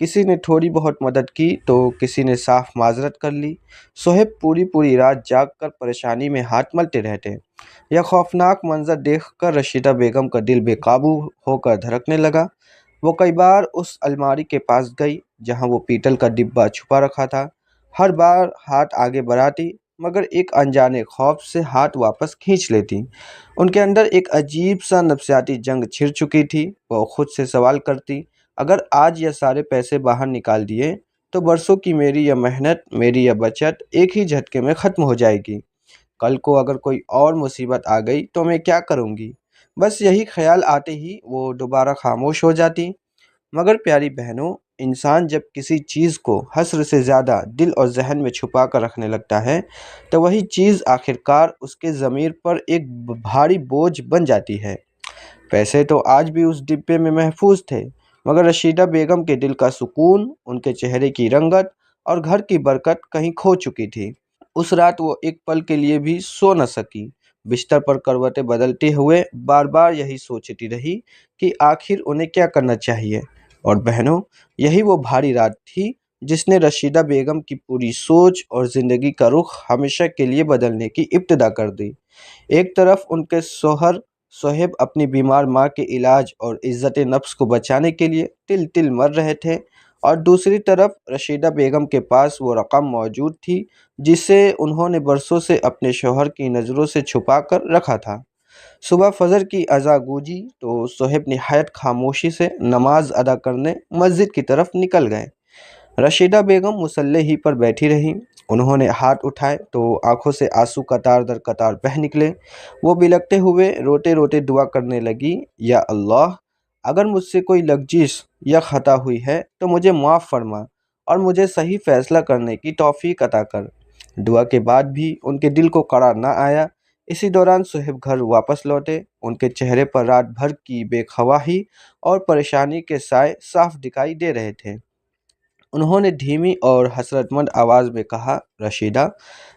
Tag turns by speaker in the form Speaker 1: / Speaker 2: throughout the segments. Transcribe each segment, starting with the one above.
Speaker 1: کسی نے تھوڑی بہت مدد کی تو کسی نے صاف معذرت کر لی۔ صہیب پوری رات جاگ کر پریشانی میں ہاتھ ملتے رہتے۔ یہ خوفناک منظر دیکھ کر رشیدہ بیگم کا دل بے قابو ہو کر دھڑکنے لگا۔ وہ کئی بار اس الماری کے پاس گئی جہاں وہ پیتل کا ڈبہ چھپا رکھا تھا۔ ہر بار ہاتھ آگے بڑھاتی مگر ایک انجانے خوف سے ہاتھ واپس کھینچ لیتی۔ ان کے اندر ایک عجیب سا نفسیاتی جنگ چھڑ چکی تھی۔ وہ خود سے سوال کرتی، اگر آج یہ سارے پیسے باہر نکال دیے تو برسوں کی میری یہ محنت، میری یہ بچت ایک ہی جھٹکے میں ختم ہو جائے گی۔ کل کو اگر کوئی اور مصیبت آ گئی تو میں کیا کروں گی؟ بس یہی خیال آتے ہی وہ دوبارہ خاموش ہو جاتی۔ مگر پیاری بہنوں، انسان جب کسی چیز کو حسر سے زیادہ دل اور ذہن میں چھپا کر رکھنے لگتا ہے تو وہی چیز آخرکار اس کے ضمیر پر ایک بھاری بوجھ بن جاتی ہے۔ پیسے تو آج بھی اس ڈبے میں محفوظ تھے، مگر رشیدہ بیگم کے دل کا سکون، ان کے چہرے کی رنگت اور گھر کی برکت کہیں کھو چکی تھی۔ اس رات وہ ایک پل کے لیے بھی سو نہ سکی۔ بستر پر کروٹیں بدلتے ہوئے بار بار یہی سوچتی رہی کہ آخر انہیں کیا کرنا چاہیے۔ اور بہنوں، یہی وہ بھاری رات تھی جس نے رشیدہ بیگم کی پوری سوچ اور زندگی کا رخ ہمیشہ کے لیے بدلنے کی ابتدا کر دی۔ ایک طرف ان کے شوہر صہیب اپنی بیمار ماں کے علاج اور عزت نفس کو بچانے کے لیے تل تل مر رہے تھے، اور دوسری طرف رشیدہ بیگم کے پاس وہ رقم موجود تھی جسے انہوں نے برسوں سے اپنے شوہر کی نظروں سے چھپا کر رکھا تھا۔ صبح فجر کی اذان گونجی تو صہیب نہایت خاموشی سے نماز ادا کرنے مسجد کی طرف نکل گئے۔ رشیدہ بیگم مصلی ہی پر بیٹھی رہیں۔ انہوں نے ہاتھ اٹھائے تو آنکھوں سے آنسو قطار در قطار بہہ نکلے۔ وہ بلکتے ہوئے روتے روتے دعا کرنے لگی، یا اللہ، اگر مجھ سے کوئی لغزش یا خطا ہوئی ہے تو مجھے معاف فرما اور مجھے صحیح فیصلہ کرنے کی توفیق عطا کر۔ دعا کے بعد بھی ان کے دل کو قرار نہ آیا۔ اسی دوران صہیب گھر واپس لوٹے۔ ان کے چہرے پر رات بھر کی بے خواہی اور پریشانی کے سائے صاف دکھائی دے رہے تھے۔ انہوں نے دھیمی اور حسرت مند آواز میں کہا، رشیدہ،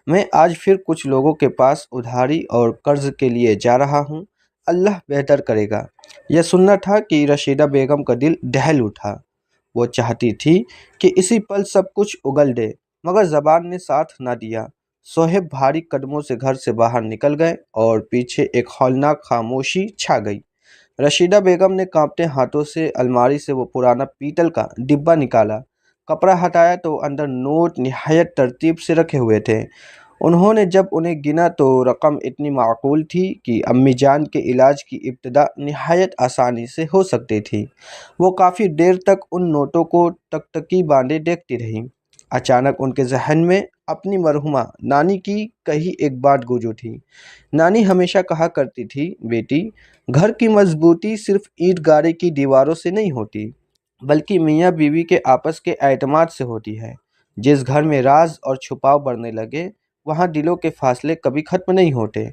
Speaker 1: میں آج پھر کچھ لوگوں کے پاس ادھاری اور قرض کے لیے جا رہا ہوں۔ اللہ بہتر کرے گا۔ یہ سننا تھا کہ رشیدہ بیگم کا دل دہل اٹھا۔ وہ چاہتی تھی کہ اسی پل سب کچھ اگل دے، مگر زبان نے ساتھ نہ دیا۔ صہیب بھاری قدموں سے گھر سے باہر نکل گئے اور پیچھے ایک ہولناک خاموشی چھا گئی۔ رشیدہ بیگم نے کانپتے ہاتھوں سے الماری سے وہ پرانا پیتل کا ڈبہ نکالا۔ کپڑا ہٹایا تو اندر نوٹ نہایت ترتیب سے رکھے ہوئے تھے۔ انہوں نے جب انہیں گنا تو رقم اتنی معقول تھی کہ امی جان کے علاج کی ابتدا نہایت آسانی سے ہو سکتی تھی۔ وہ کافی دیر تک ان نوٹوں کو ٹکٹکی باندھے دیکھتی رہیں۔ اچانک ان کے ذہن میں اپنی مرحومہ نانی کی کہی ایک بات گونج اٹھی۔ نانی ہمیشہ کہا کرتی تھی، بیٹی، گھر کی مضبوطی صرف اینٹ گاڑے کی دیواروں سے نہیں ہوتی، بلکہ میاں بیوی کے آپس کے اعتماد سے ہوتی ہے۔ جس گھر میں راز اور چھپاؤ بڑھنے لگے وہاں دلوں کے فاصلے کبھی ختم نہیں ہوتے۔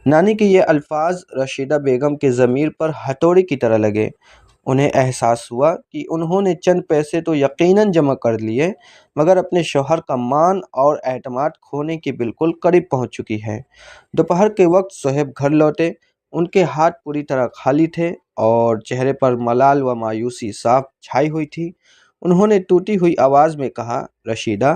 Speaker 1: نانی کے یہ الفاظ رشیدہ بیگم کے ضمیر پر ہتھوڑے کی طرح لگے۔ انہیں احساس ہوا کہ انہوں نے چند پیسے تو یقیناً جمع کر لیے، مگر اپنے شوہر کا مان اور اعتماد کھونے کے بالکل قریب پہنچ چکی ہے۔ دوپہر کے وقت صہیب گھر لوٹے۔ ان کے ہاتھ پوری طرح خالی تھے اور چہرے پر ملال و مایوسی صاف چھائی ہوئی تھی۔ انہوں نے ٹوٹی ہوئی آواز میں کہا، رشیدہ،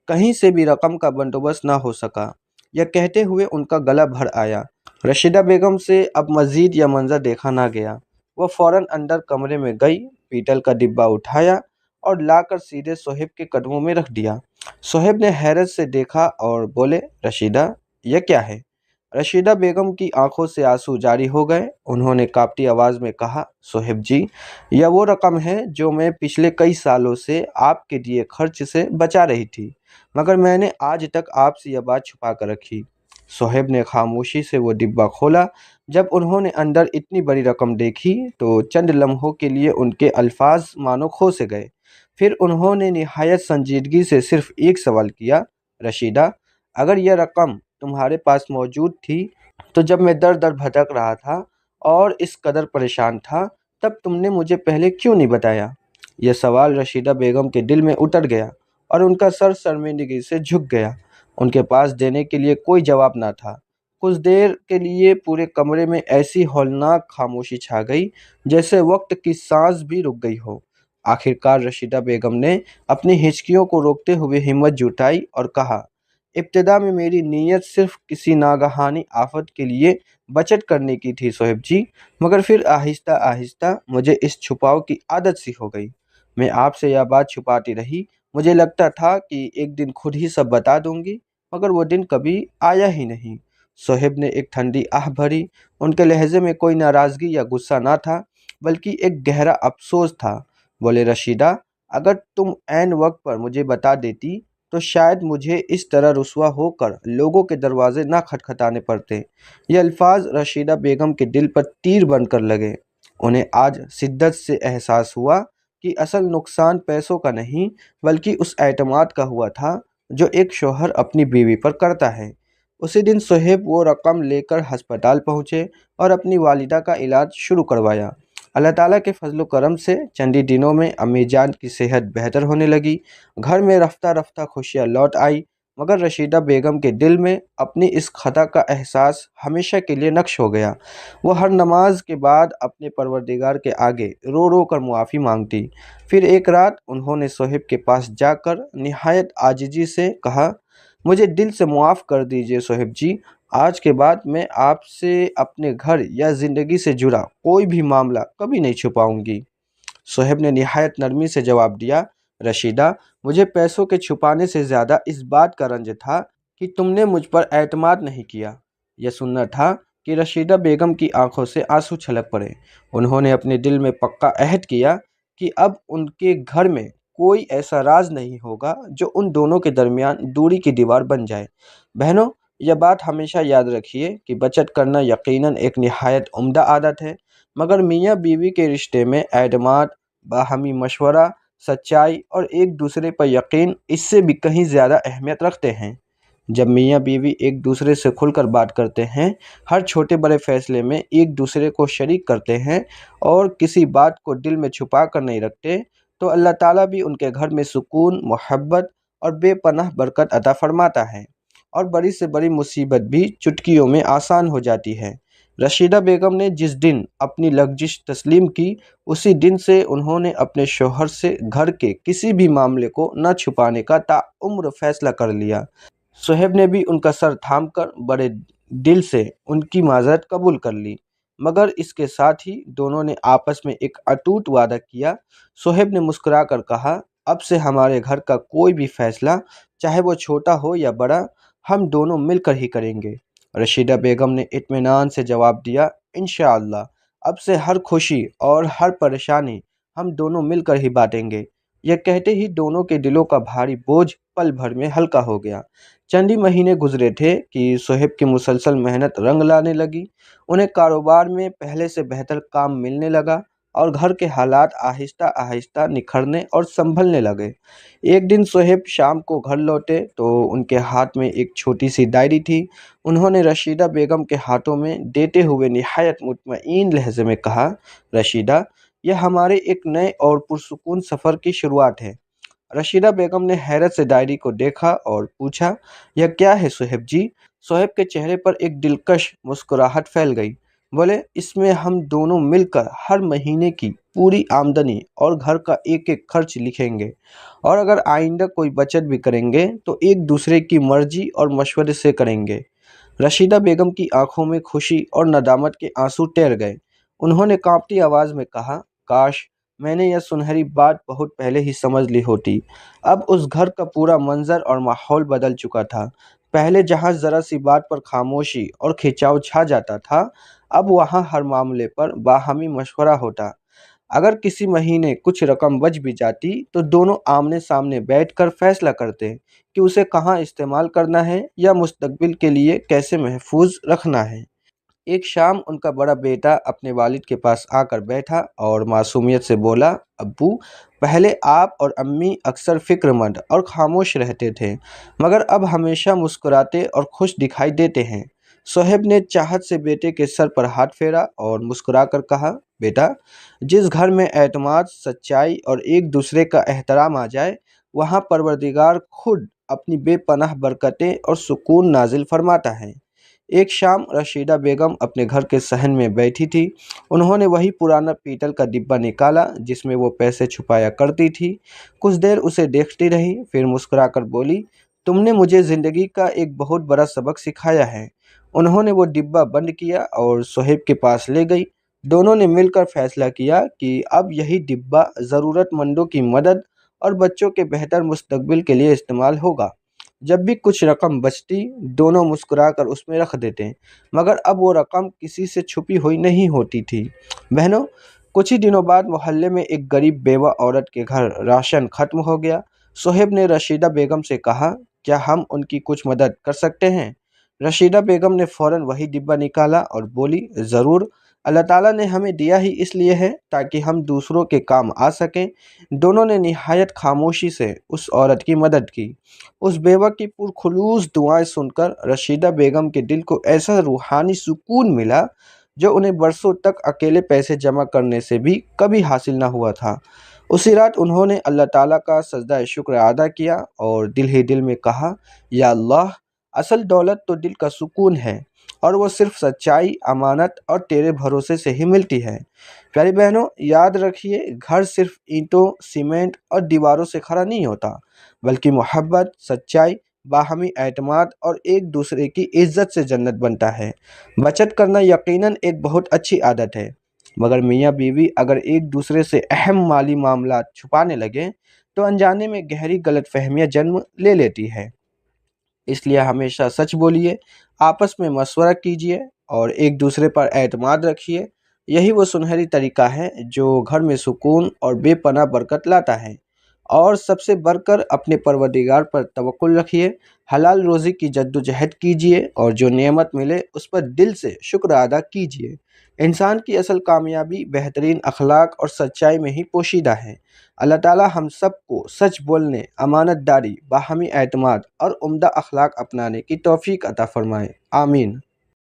Speaker 1: کہیں سے بھی رقم کا بندوبست نہ ہو سکا۔ یہ کہتے ہوئے ان کا گلا بھر آیا۔ رشیدہ بیگم سے اب مزید یہ منظر دیکھا نہ گیا۔ وہ فوراً اندر کمرے میں گئی، پیتل کا ڈبہ اٹھایا اور لا کر سیدھے صہیب کے قدموں میں رکھ دیا۔ صہیب نے حیرت سے دیکھا اور بولے، رشیدہ، یہ کیا ہے؟ رشیدہ بیگم کی آنکھوں سے آنسو جاری ہو گئے۔ انہوں نے کانپتی آواز میں کہا، صہیب جی، یہ وہ رقم ہے جو میں پچھلے کئی سالوں سے آپ کے دیے خرچ سے بچا رہی تھی، مگر میں نے آج تک آپ سے یہ بات چھپا کر رکھی۔ صہیب نے خاموشی سے وہ ڈبہ کھولا۔ جب انہوں نے اندر اتنی بڑی رقم دیکھی تو چند لمحوں کے لیے ان کے الفاظ مانو کھو سے گئے۔ پھر انہوں نے نہایت سنجیدگی سے صرف ایک سوال کیا، رشیدہ، اگر یہ رقم تمہارے پاس موجود تھی تو جب میں در در بھٹک رہا تھا اور اس قدر پریشان تھا تب تم نے مجھے پہلے کیوں نہیں بتایا؟ یہ سوال رشیدہ بیگم کے دل میں اتر گیا اور ان کا سر شرمندگی سے جھک گیا۔ ان کے پاس دینے کے لیے کوئی جواب نہ تھا۔ کچھ دیر کے لیے پورے کمرے میں ایسی ہولناک خاموشی چھا گئی جیسے وقت کی سانس بھی رک گئی ہو۔ آخرکار رشیدہ بیگم نے اپنی ہچکیوں کو روکتے ہوئے ہمت جٹائی اور کہا، ابتدا میں میری نیت صرف کسی ناگہانی آفت کے لیے بچت کرنے کی تھی صہیب جی، مگر پھر آہستہ آہستہ مجھے اس چھپاؤ کی عادت سی ہو گئی۔ میں آپ سے یہ بات چھپاتی رہی، مجھے لگتا تھا کہ ایک دن خود ہی سب بتا دوں گی، مگر وہ دن کبھی آیا ہی نہیں۔ صہیب نے ایک ٹھنڈی آہ بھری۔ ان کے لہجے میں کوئی ناراضگی یا غصہ نہ تھا، بلکہ ایک گہرا افسوس تھا۔ بولے، رشیدہ، اگر تم عین وقت پر مجھے بتا دیتی تو شاید مجھے اس طرح رسوا ہو کر لوگوں کے دروازے نہ کھٹکھٹانے پڑتے۔ یہ الفاظ رشیدہ بیگم کے دل پر تیر بن کر لگے۔ انہیں آج شدت سے احساس ہوا کہ اصل نقصان پیسوں کا نہیں بلکہ اس اعتماد کا ہوا تھا جو ایک شوہر اپنی بیوی پر کرتا ہے۔ اسی دن صہیب وہ رقم لے کر ہسپتال پہنچے اور اپنی والدہ کا علاج شروع کروایا۔ اللہ تعالیٰ کے فضل و کرم سے چند ہی دنوں میں امی جان کی صحت بہتر ہونے لگی۔ گھر میں رفتہ رفتہ خوشیاں لوٹ آئی، مگر رشیدہ بیگم کے دل میں اپنی اس خطا کا احساس ہمیشہ کے لیے نقش ہو گیا۔ وہ ہر نماز کے بعد اپنے پروردگار کے آگے رو رو کر معافی مانگتی۔ پھر ایک رات انہوں نے صہیب کے پاس جا کر نہایت عاجزی سے کہا، مجھے دل سے معاف کر دیجئے صہیب جی، آج کے بعد میں آپ سے اپنے گھر یا زندگی سے جڑا کوئی بھی معاملہ کبھی نہیں چھپاؤں گی۔ صہیب نے نہایت نرمی سے جواب دیا، رشیدہ، مجھے پیسوں کے چھپانے سے زیادہ اس بات کا رنج تھا کہ تم نے مجھ پر اعتماد نہیں کیا۔ یہ سننا تھا کہ رشیدہ بیگم کی آنکھوں سے آنسو چھلک پڑے۔ انہوں نے اپنے دل میں پکا عہد کیا کہ اب ان کے گھر میں کوئی ایسا راز نہیں ہوگا جو ان دونوں کے درمیان دوری کی دیوار بن جائے۔ بہنوں، یہ بات ہمیشہ یاد رکھیے کہ بچت کرنا یقیناً ایک نہایت عمدہ عادت ہے، مگر میاں بیوی کے رشتے میں اعتماد، باہمی مشورہ، سچائی اور ایک دوسرے پر یقین اس سے بھی کہیں زیادہ اہمیت رکھتے ہیں۔ جب میاں بیوی ایک دوسرے سے کھل کر بات کرتے ہیں، ہر چھوٹے بڑے فیصلے میں ایک دوسرے کو شریک کرتے ہیں اور کسی بات کو دل میں چھپا کر نہیں رکھتے، تو اللہ تعالیٰ بھی ان کے گھر میں سکون، محبت اور بے پناہ برکت عطا فرماتا ہے، اور بڑی سے بڑی مصیبت بھی چٹکیوں میں آسان ہو جاتی ہے۔ رشیدہ بیگم نے جس دن اپنی لغزش تسلیم کی، اسی دن سے انہوں نے اپنے شوہر سے گھر کے کسی بھی معاملے کو نہ چھپانے کا تاعمر فیصلہ کر لیا۔ صہیب نے بھی ان کا سر تھام کر بڑے دل سے ان کی معذرت قبول کر لی، مگر اس کے ساتھ ہی دونوں نے آپس میں ایک اٹوٹ وعدہ کیا۔ صہیب نے مسکرا کر کہا، اب سے ہمارے گھر کا کوئی بھی فیصلہ، چاہے وہ چھوٹا ہو یا بڑا، ہم دونوں مل کر ہی کریں گے۔ رشیدہ بیگم نے اطمینان سے جواب دیا، انشاءاللہ، اب سے ہر خوشی اور ہر پریشانی ہم دونوں مل کر ہی بانٹیں گے۔ یہ کہتے ہی دونوں کے دلوں کا بھاری بوجھ پل بھر میں ہلکا ہو گیا۔ چند ہی مہینے گزرے تھے کہ صہیب کی مسلسل محنت رنگ لانے لگی۔ انہیں کاروبار میں پہلے سے بہتر کام ملنے لگا اور گھر کے حالات آہستہ آہستہ نکھرنے اور سنبھلنے لگے۔ ایک دن صہیب شام کو گھر لوٹے تو ان کے ہاتھ میں ایک چھوٹی سی ڈائری تھی۔ انہوں نے رشیدہ بیگم کے ہاتھوں میں دیتے ہوئے نہایت مطمئن لہجے میں کہا، رشیدہ، یہ ہمارے ایک نئے اور پرسکون سفر کی شروعات ہے۔ رشیدہ بیگم نے حیرت سے ڈائری کو دیکھا اور پوچھا، یہ کیا ہے صہیب جی؟ صہیب کے چہرے پر ایک دلکش مسکراہٹ پھیل گئی۔ بولے، اس میں ہم دونوں مل کر ہر مہینے کی پوری آمدنی اور گھر کا ایک ایک خرچ لکھیں گے، اور اگر آئندہ کوئی بچت بھی کریں گے تو ایک دوسرے کی مرضی اور مشورے سے کریں گے۔ رشیدہ بیگم کی آنکھوں میں خوشی اور ندامت کے آنسو تیر گئے۔ انہوں نے کانپتی آواز میں کہا، کاش میں نے یہ سنہری بات بہت پہلے ہی سمجھ لی ہوتی۔ اب اس گھر کا پورا منظر اور ماحول بدل چکا تھا۔ پہلے جہاں ذرا سی بات پر خاموشی اور کھنچاؤ چھا جاتا تھا، اب وہاں ہر معاملے پر باہمی مشورہ ہوتا۔ اگر کسی مہینے کچھ رقم بچ بھی جاتی تو دونوں آمنے سامنے بیٹھ کر فیصلہ کرتے کہ اسے کہاں استعمال کرنا ہے یا مستقبل کے لیے کیسے محفوظ رکھنا ہے۔ ایک شام ان کا بڑا بیٹا اپنے والد کے پاس آ کر بیٹھا اور معصومیت سے بولا، ابو، پہلے آپ اور امی اکثر فکر مند اور خاموش رہتے تھے، مگر اب ہمیشہ مسکراتے اور خوش دکھائی دیتے ہیں۔ صہیب نے چاہت سے بیٹے کے سر پر ہاتھ پھیرا اور مسکرا کر کہا، بیٹا، جس گھر میں اعتماد، سچائی اور ایک دوسرے کا احترام آ جائے، وہاں پروردگار خود اپنی بے پناہ برکتیں اور سکون نازل فرماتا ہے۔ ایک شام رشیدہ بیگم اپنے گھر کے صحن میں بیٹھی تھی۔ انہوں نے وہی پرانا پیتل کا ڈبہ نکالا جس میں وہ پیسے چھپایا کرتی تھی۔ کچھ دیر اسے دیکھتی رہی، پھر مسکرا کر بولی، تم نے مجھے زندگی کا ایک بہت بڑا سبق سکھایا ہے۔ انہوں نے وہ ڈبہ بند کیا اور صہیب کے پاس لے گئی۔ دونوں نے مل کر فیصلہ کیا کہ اب یہی ڈبہ ضرورت مندوں کی مدد اور بچوں کے بہتر مستقبل کے لیے استعمال ہوگا۔ جب بھی کچھ رقم بچتی، دونوں مسکرا کر اس میں رکھ دیتے، مگر اب وہ رقم کسی سے چھپی ہوئی نہیں ہوتی تھی۔ بہنوں، کچھ ہی دنوں بعد محلے میں ایک غریب بیوہ عورت کے گھر راشن ختم ہو گیا۔ صہیب نے رشیدہ بیگم سے کہا، کیا ہم ان کی کچھ مدد کر سکتے ہیں؟ رشیدہ بیگم نے فوراً وہی ڈبہ نکالا اور بولی، ضرور، اللہ تعالیٰ نے ہمیں دیا ہی اس لیے ہے تاکہ ہم دوسروں کے کام آ سکیں۔ دونوں نے نہایت خاموشی سے اس عورت کی مدد کی۔ اس بیوہ کی پرخلوص دعائیں سن کر رشیدہ بیگم کے دل کو ایسا روحانی سکون ملا جو انہیں برسوں تک اکیلے پیسے جمع کرنے سے بھی کبھی حاصل نہ ہوا تھا۔ اسی رات انہوں نے اللہ تعالیٰ کا سجدہ شکر ادا کیا اور دل ہی دل میں کہا، یا اللہ، اصل دولت تو دل کا سکون ہے اور وہ صرف سچائی، امانت اور تیرے بھروسے سے ہی ملتی ہے۔ پیاری بہنوں، یاد رکھیے، گھر صرف اینٹوں، سیمنٹ اور دیواروں سے کھڑا نہیں ہوتا، بلکہ محبت، سچائی، باہمی اعتماد اور ایک دوسرے کی عزت سے جنت بنتا ہے۔ بچت کرنا یقیناً ایک بہت اچھی عادت ہے، مگر میاں بیوی اگر ایک دوسرے سے اہم مالی معاملات چھپانے لگیں تو انجانے میں گہری غلط فہمیاں جنم لے لیتی ہے۔ اس لیے ہمیشہ سچ بولیے، آپس میں مشورہ کیجیے اور ایک دوسرے پر اعتماد رکھیے۔ یہی وہ سنہری طریقہ ہے جو گھر میں سکون اور بے پناہ برکت لاتا ہے۔ اور سب سے بڑھ کر اپنے پروردگار پر توکل رکھیے، حلال روزی کی جدوجہد کیجیے اور جو نعمت ملے اس پر دل سے شکر ادا کیجیے۔ انسان کی اصل کامیابی بہترین اخلاق اور سچائی میں ہی پوشیدہ ہے۔ اللہ تعالیٰ ہم سب کو سچ بولنے، امانت داری، باہمی اعتماد اور عمدہ اخلاق اپنانے کی توفیق عطا فرمائے۔ آمین۔